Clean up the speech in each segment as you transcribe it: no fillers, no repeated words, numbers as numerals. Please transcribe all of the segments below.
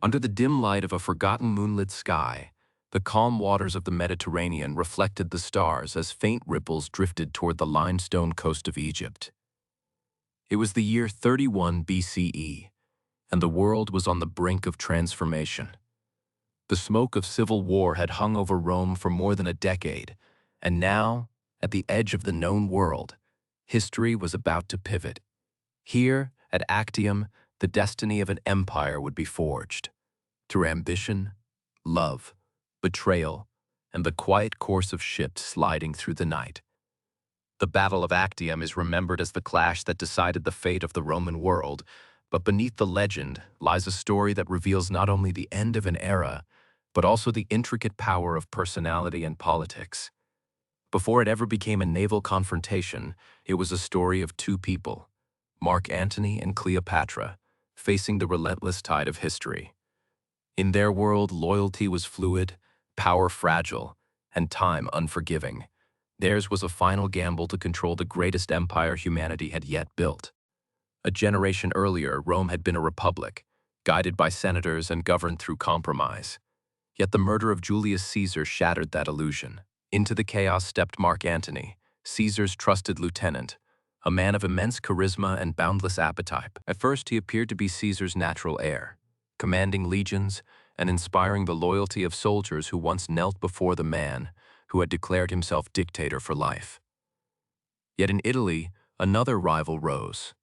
Under the dim light of a forgotten moonlit sky, the calm waters of the Mediterranean reflected the stars as faint ripples drifted toward the limestone coast of Egypt. It was the year 31 BCE, and the world was on the brink of transformation. The smoke of civil war had hung over Rome for more than a decade, and now, at the edge of the known world, history was about to pivot. Here, at Actium, the destiny of an empire would be forged. Through ambition, love, betrayal, and the quiet course of ships sliding through the night. The Battle of Actium is remembered as the clash that decided the fate of the Roman world, but beneath the legend lies a story that reveals not only the end of an era, but also the intricate power of personality and politics. Before it ever became a naval confrontation, it was a story of two people, Mark Antony and Cleopatra, facing the relentless tide of history. In their world, loyalty was fluid, power fragile, and time unforgiving. Theirs was a final gamble to control the greatest empire humanity had yet built. A generation earlier, Rome had been a republic, guided by senators and governed through compromise. Yet the murder of Julius Caesar shattered that illusion. Into the chaos stepped Mark Antony, Caesar's trusted lieutenant, a man of immense charisma and boundless appetite. At first, he appeared to be Caesar's natural heir, commanding legions and inspiring the loyalty of soldiers who once knelt before the man who had declared himself dictator for life. Yet in Italy, another rival rose,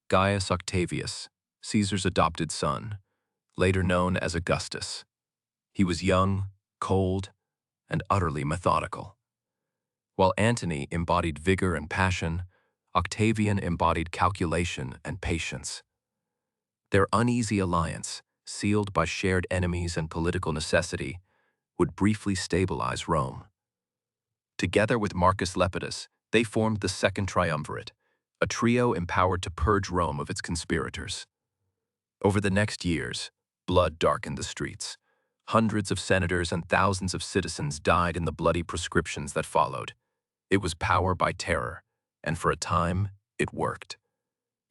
Gaius Octavius, Caesar's adopted son, later known as Augustus. He was young, cold, and utterly methodical. While Antony embodied vigor and passion, Octavian embodied calculation and patience. Their uneasy alliance, sealed by shared enemies and political necessity, would briefly stabilize Rome. Together with Marcus Lepidus, they formed the Second Triumvirate, a trio empowered to purge Rome of its conspirators. Over the next years, blood darkened the streets. Hundreds of senators and thousands of citizens died in the bloody proscriptions that followed. It was power by terror, and for a time, it worked.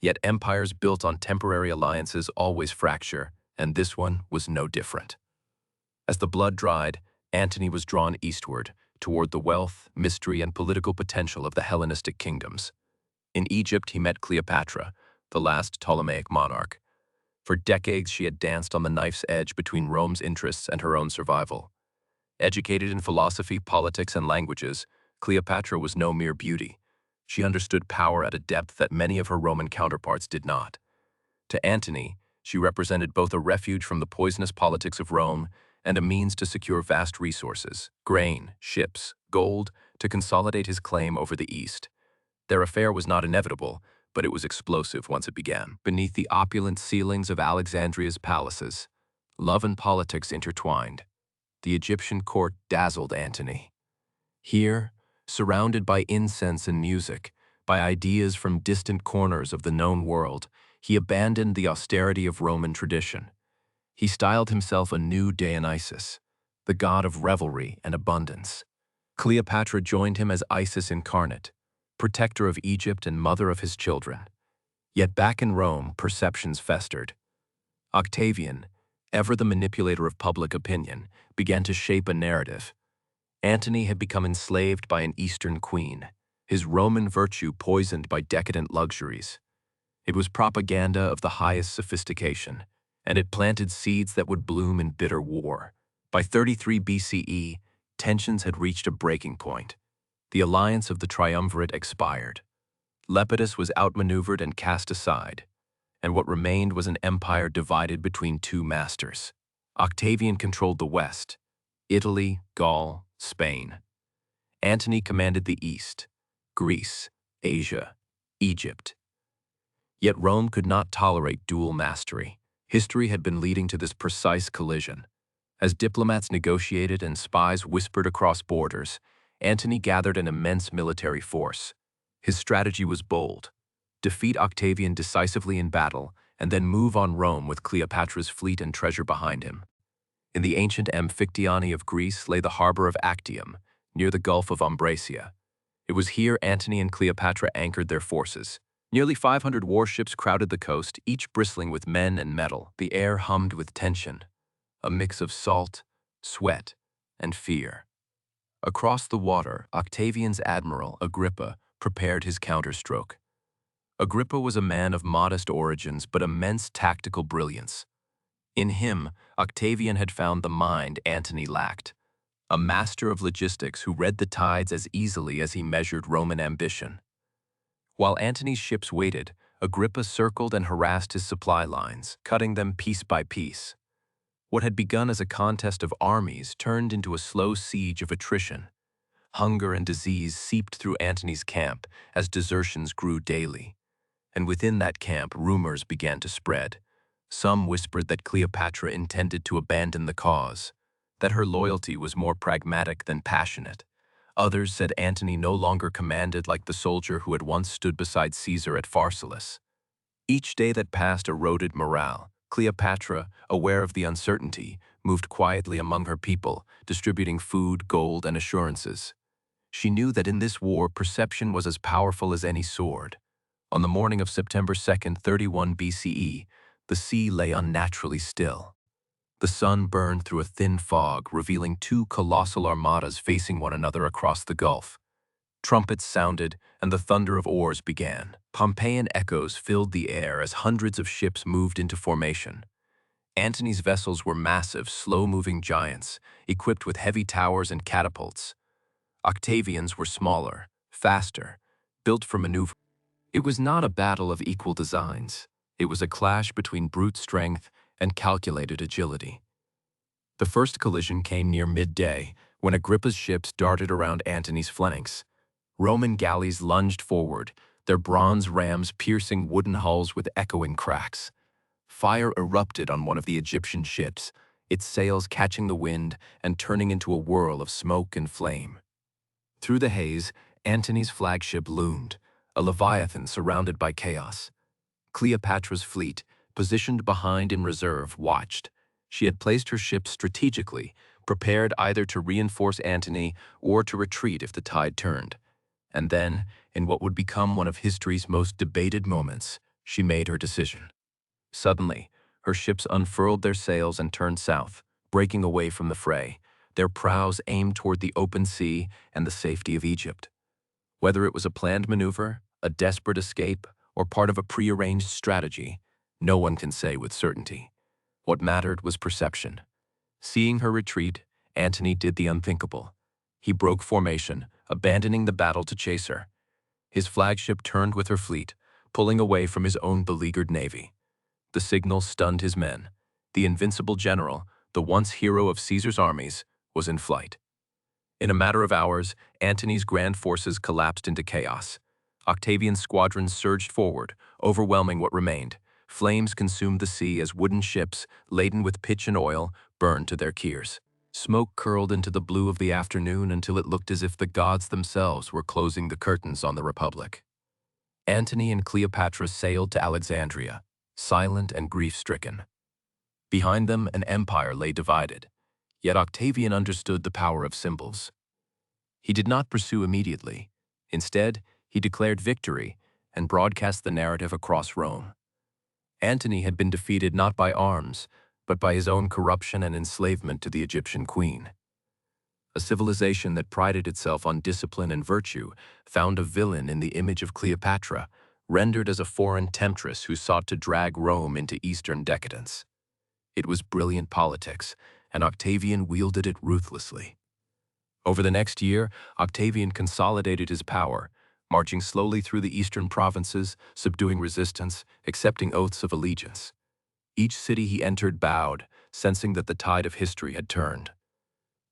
Yet empires built on temporary alliances always fracture, and this one was no different. As the blood dried, Antony was drawn eastward, toward the wealth, mystery, and political potential of the Hellenistic kingdoms. In Egypt, he met Cleopatra, the last Ptolemaic monarch. For decades, she had danced on the knife's edge between Rome's interests and her own survival. Educated in philosophy, politics, and languages, Cleopatra was no mere beauty. She understood power at a depth that many of her Roman counterparts did not. To Antony, she represented both a refuge from the poisonous politics of Rome and a means to secure vast resources, grain, ships, gold, to consolidate his claim over the East. Their affair was not inevitable, but it was explosive once it began. Beneath the opulent ceilings of Alexandria's palaces, love and politics intertwined. The Egyptian court dazzled Antony. Here, surrounded by incense and music, by ideas from distant corners of the known world, he abandoned the austerity of Roman tradition. He styled himself a new Dionysus, the god of revelry and abundance. Cleopatra joined him as Isis incarnate, protector of Egypt and mother of his children. Yet back in Rome, perceptions festered. Octavian, ever the manipulator of public opinion, began to shape a narrative. Antony had become enslaved by an Eastern queen, his Roman virtue poisoned by decadent luxuries. It was propaganda of the highest sophistication, and it planted seeds that would bloom in bitter war. By 33 BCE, tensions had reached a breaking point. The alliance of the triumvirate expired. Lepidus was outmaneuvered and cast aside, and what remained was an empire divided between two masters. Octavian controlled the West, Italy, Gaul, Spain. Antony commanded the East, Greece, Asia, Egypt. Yet Rome could not tolerate dual mastery. History had been leading to this precise collision. As diplomats negotiated and spies whispered across borders, Antony gathered an immense military force. His strategy was bold: defeat Octavian decisively in battle, and then move on Rome with Cleopatra's fleet and treasure behind him. In the ancient Amphictyony of Greece lay the harbor of Actium, near the Gulf of Ambracia. It was here Antony and Cleopatra anchored their forces. Nearly 500 warships crowded the coast, each bristling with men and metal. The air hummed with tension. a mix of salt, sweat, and fear. Across the water, Octavian's admiral, Agrippa, prepared his counterstroke. Agrippa was a man of modest origins but immense tactical brilliance. In him, Octavian had found the mind Antony lacked, a master of logistics who read the tides as easily as he measured Roman ambition. While Antony's ships waited, Agrippa circled and harassed his supply lines, cutting them piece by piece. What had begun as a contest of armies turned into a slow siege of attrition. Hunger and disease seeped through Antony's camp as desertions grew daily. And within that camp, rumors began to spread. Some whispered that Cleopatra intended to abandon the cause, that her loyalty was more pragmatic than passionate. Others said Antony no longer commanded like the soldier who had once stood beside Caesar at Pharsalus. Each day that passed eroded morale. Cleopatra, aware of the uncertainty, moved quietly among her people, distributing food, gold, and assurances. She knew that in this war, perception was as powerful as any sword. On the morning of September 2nd, 31 BCE, the sea lay unnaturally still. The sun burned through a thin fog, revealing two colossal armadas facing one another across the Gulf. Trumpets sounded, and the thunder of oars began. Pompeian echoes filled the air as hundreds of ships moved into formation. Antony's vessels were massive, slow-moving giants, equipped with heavy towers and catapults. Octavian's were smaller, faster, built for maneuver. It was not a battle of equal designs. It was a clash between brute strength and calculated agility. The first collision came near midday, when Agrippa's ships darted around Antony's flanks. Roman galleys lunged forward, their bronze rams piercing wooden hulls with echoing cracks. Fire erupted on one of the Egyptian ships, its sails catching the wind and turning into a whirl of smoke and flame. Through the haze, Antony's flagship loomed, a leviathan surrounded by chaos. Cleopatra's fleet, positioned behind in reserve, watched. She had placed her ships strategically, prepared either to reinforce Antony or to retreat if the tide turned. And then, in what would become one of history's most debated moments, she made her decision. Suddenly, her ships unfurled their sails and turned south, breaking away from the fray, their prows aimed toward the open sea and the safety of Egypt. Whether it was a planned maneuver, a desperate escape, or part of a prearranged strategy, no one can say with certainty. What mattered was perception. Seeing her retreat, Antony did the unthinkable. He broke formation, abandoning the battle to chase her. His flagship turned with her fleet, pulling away from his own beleaguered navy. The signal stunned his men. The invincible general, the once hero of Caesar's armies, was in flight. In a matter of hours, Antony's grand forces collapsed into chaos. Octavian's squadrons surged forward, overwhelming what remained. Flames consumed the sea as wooden ships, laden with pitch and oil, burned to their keels. Smoke curled into the blue of the afternoon until it looked as if the gods themselves were closing the curtains on the Republic. Antony and Cleopatra sailed to Alexandria, silent and grief-stricken. Behind them, an empire lay divided. Yet Octavian understood the power of symbols. He did not pursue immediately. Instead, he declared victory and broadcast the narrative across Rome. Antony had been defeated not by arms, but by his own corruption and enslavement to the Egyptian queen. A civilization that prided itself on discipline and virtue found a villain in the image of Cleopatra, rendered as a foreign temptress who sought to drag Rome into Eastern decadence. It was brilliant politics, and Octavian wielded it ruthlessly. Over the next year, Octavian consolidated his power, marching slowly through the eastern provinces, subduing resistance, accepting oaths of allegiance. Each city he entered bowed, sensing that the tide of history had turned.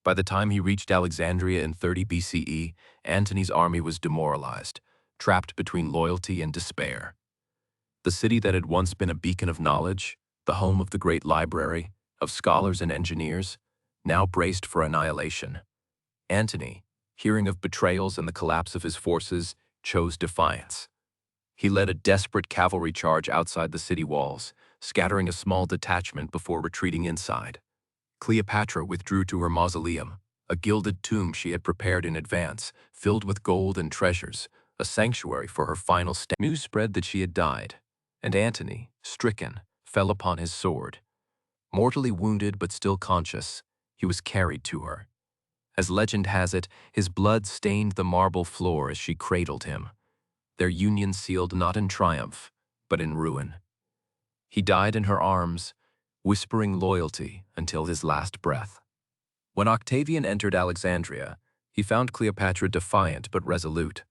By the time he reached Alexandria in 30 BCE, Antony's army was demoralized, trapped between loyalty and despair. The city that had once been a beacon of knowledge, the home of the great library, of scholars and engineers, now braced for annihilation. Antony, hearing of betrayals and the collapse of his forces, chose defiance. He led a desperate cavalry charge outside the city walls, scattering a small detachment before retreating inside. Cleopatra withdrew to her mausoleum, a gilded tomb she had prepared in advance, filled with gold and treasures, a sanctuary for her final stand. News spread that she had died, and Antony, stricken, fell upon his sword. Mortally wounded but still conscious, he was carried to her. As legend has it, his blood stained the marble floor as she cradled him, their union sealed not in triumph, but in ruin. He died in her arms, whispering loyalty until his last breath. When Octavian entered Alexandria, he found Cleopatra defiant but resolute.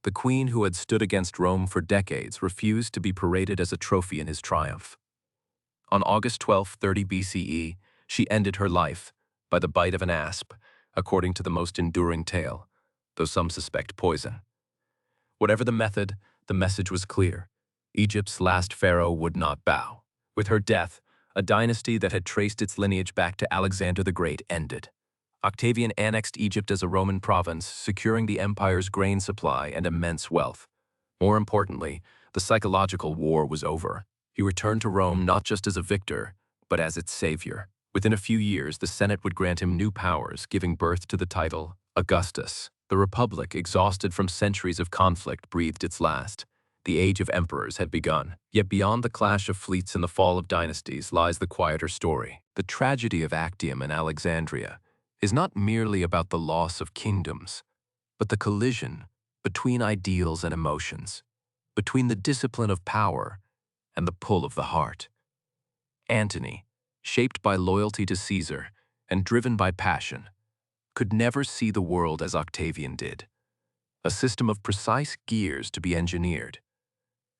The queen who had stood against Rome for decades refused to be paraded as a trophy in his triumph. On August 12, 30 BCE, she ended her life by the bite of an asp, according to the most enduring tale, though some suspect poison. Whatever the method, the message was clear. Egypt's last pharaoh would not bow. With her death, a dynasty that had traced its lineage back to Alexander the Great ended. Octavian annexed Egypt as a Roman province, securing the empire's grain supply and immense wealth. More importantly, the psychological war was over. He returned to Rome not just as a victor, but as its savior. Within a few years, the Senate would grant him new powers, giving birth to the title Augustus. The Republic, exhausted from centuries of conflict, breathed its last. The age of emperors had begun. Yet beyond the clash of fleets and the fall of dynasties lies the quieter story. The tragedy of Actium and Alexandria is not merely about the loss of kingdoms, but the collision between ideals and emotions, between the discipline of power and the pull of the heart. Antony, shaped by loyalty to Caesar and driven by passion, could never see the world as Octavian did, a system of precise gears to be engineered.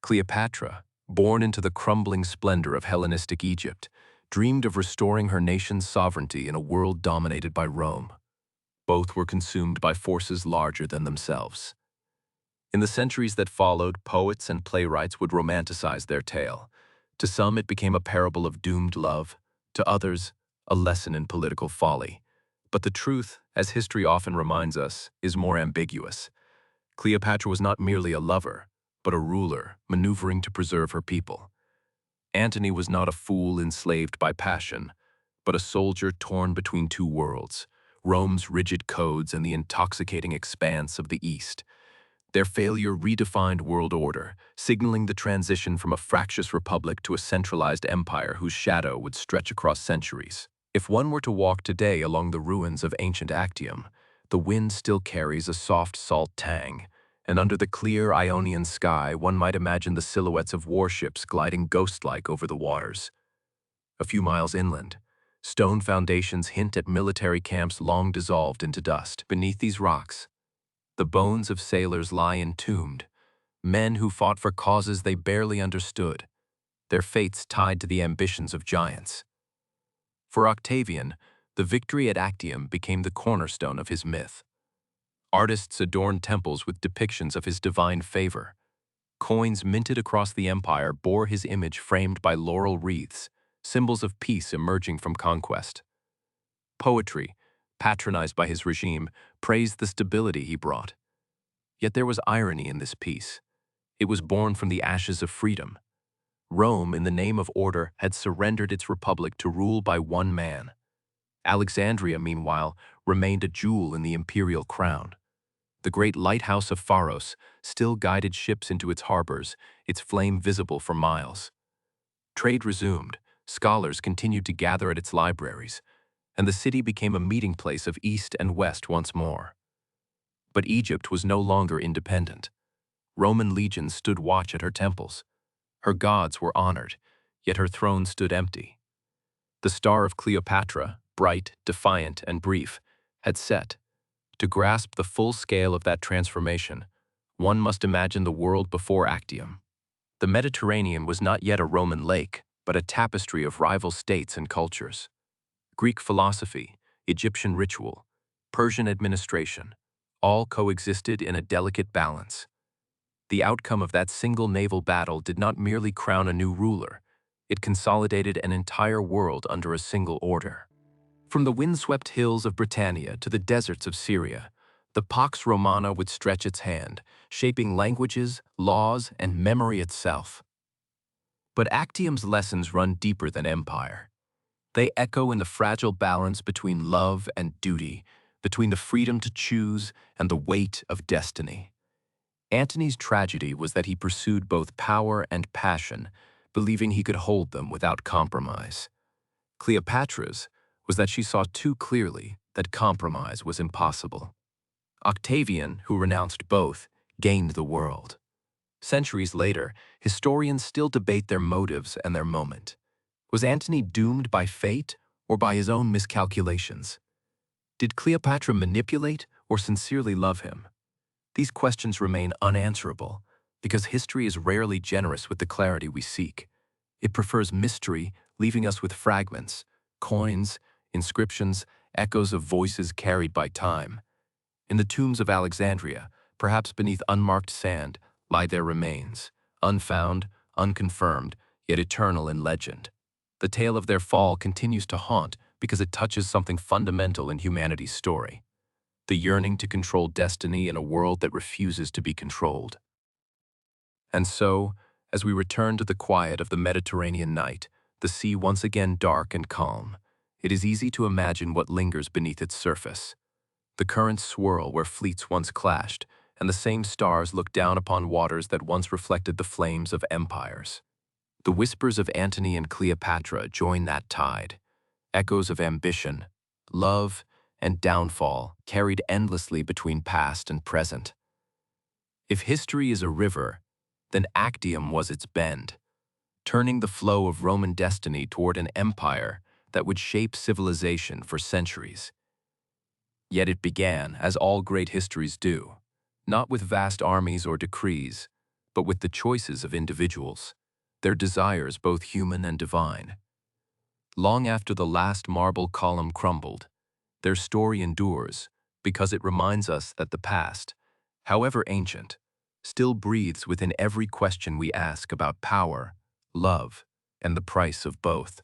Cleopatra, born into the crumbling splendor of Hellenistic Egypt, dreamed of restoring her nation's sovereignty in a world dominated by Rome. Both were consumed by forces larger than themselves. In the centuries that followed, poets and playwrights would romanticize their tale. To some, it became a parable of doomed love. To others, a lesson in political folly. But the truth, as history often reminds us, is more ambiguous. Cleopatra was not merely a lover, but a ruler, maneuvering to preserve her people. Antony was not a fool enslaved by passion, but a soldier torn between two worlds, Rome's rigid codes and the intoxicating expanse of the East. Their failure redefined world order, signaling the transition from a fractious republic to a centralized empire whose shadow would stretch across centuries. If one were to walk today along the ruins of ancient Actium, the wind still carries a soft salt tang, and under the clear Ionian sky one might imagine the silhouettes of warships gliding ghost-like over the waters. A few miles inland, stone foundations hint at military camps long dissolved into dust. Beneath these rocks, the bones of sailors lie entombed, men who fought for causes they barely understood, their fates tied to the ambitions of giants. For Octavian, the victory at Actium became the cornerstone of his myth. Artists adorned temples with depictions of his divine favor. Coins minted across the empire bore his image framed by laurel wreaths, symbols of peace emerging from conquest. Poetry, patronized by his regime, praised the stability he brought. Yet there was irony in this peace. It was born from the ashes of freedom. Rome, in the name of order, had surrendered its republic to rule by one man. Alexandria, meanwhile, remained a jewel in the imperial crown. The great lighthouse of Pharos still guided ships into its harbors, its flame visible for miles. Trade resumed, scholars continued to gather at its libraries, and the city became a meeting place of East and West once more. But Egypt was no longer independent. Roman legions stood watch at her temples. Her gods were honored, yet her throne stood empty. The star of Cleopatra, bright, defiant, and brief, had set. To grasp the full scale of that transformation, one must imagine the world before Actium. The Mediterranean was not yet a Roman lake, but a tapestry of rival states and cultures. Greek philosophy, Egyptian ritual, Persian administration, all coexisted in a delicate balance. The outcome of that single naval battle did not merely crown a new ruler, it consolidated an entire world under a single order. From the windswept hills of Britannia to the deserts of Syria, the Pax Romana would stretch its hand, shaping languages, laws, and memory itself. But Actium's lessons run deeper than empire. They echo in the fragile balance between love and duty, between the freedom to choose and the weight of destiny. Antony's tragedy was that he pursued both power and passion, believing he could hold them without compromise. Cleopatra's was that she saw too clearly that compromise was impossible. Octavian, who renounced both, gained the world. Centuries later, historians still debate their motives and their moment. Was Antony doomed by fate or by his own miscalculations? Did Cleopatra manipulate or sincerely love him? These questions remain unanswerable because history is rarely generous with the clarity we seek. It prefers mystery, leaving us with fragments, coins, inscriptions, echoes of voices carried by time. In the tombs of Alexandria, perhaps beneath unmarked sand, lie their remains, unfound, unconfirmed, yet eternal in legend. The tale of their fall continues to haunt because it touches something fundamental in humanity's story: the yearning to control destiny in a world that refuses to be controlled. And so, as we return to the quiet of the Mediterranean night, the sea once again dark and calm, it is easy to imagine what lingers beneath its surface. The currents swirl where fleets once clashed, and the same stars look down upon waters that once reflected the flames of empires. The whispers of Antony and Cleopatra join that tide, echoes of ambition, love, and downfall carried endlessly between past and present. If history is a river, then Actium was its bend, turning the flow of Roman destiny toward an empire that would shape civilization for centuries. Yet it began, as all great histories do, not with vast armies or decrees, but with the choices of individuals, their desires both human and divine. Long after the last marble column crumbled, their story endures because it reminds us that the past, however ancient, still breathes within every question we ask about power, love, and the price of both.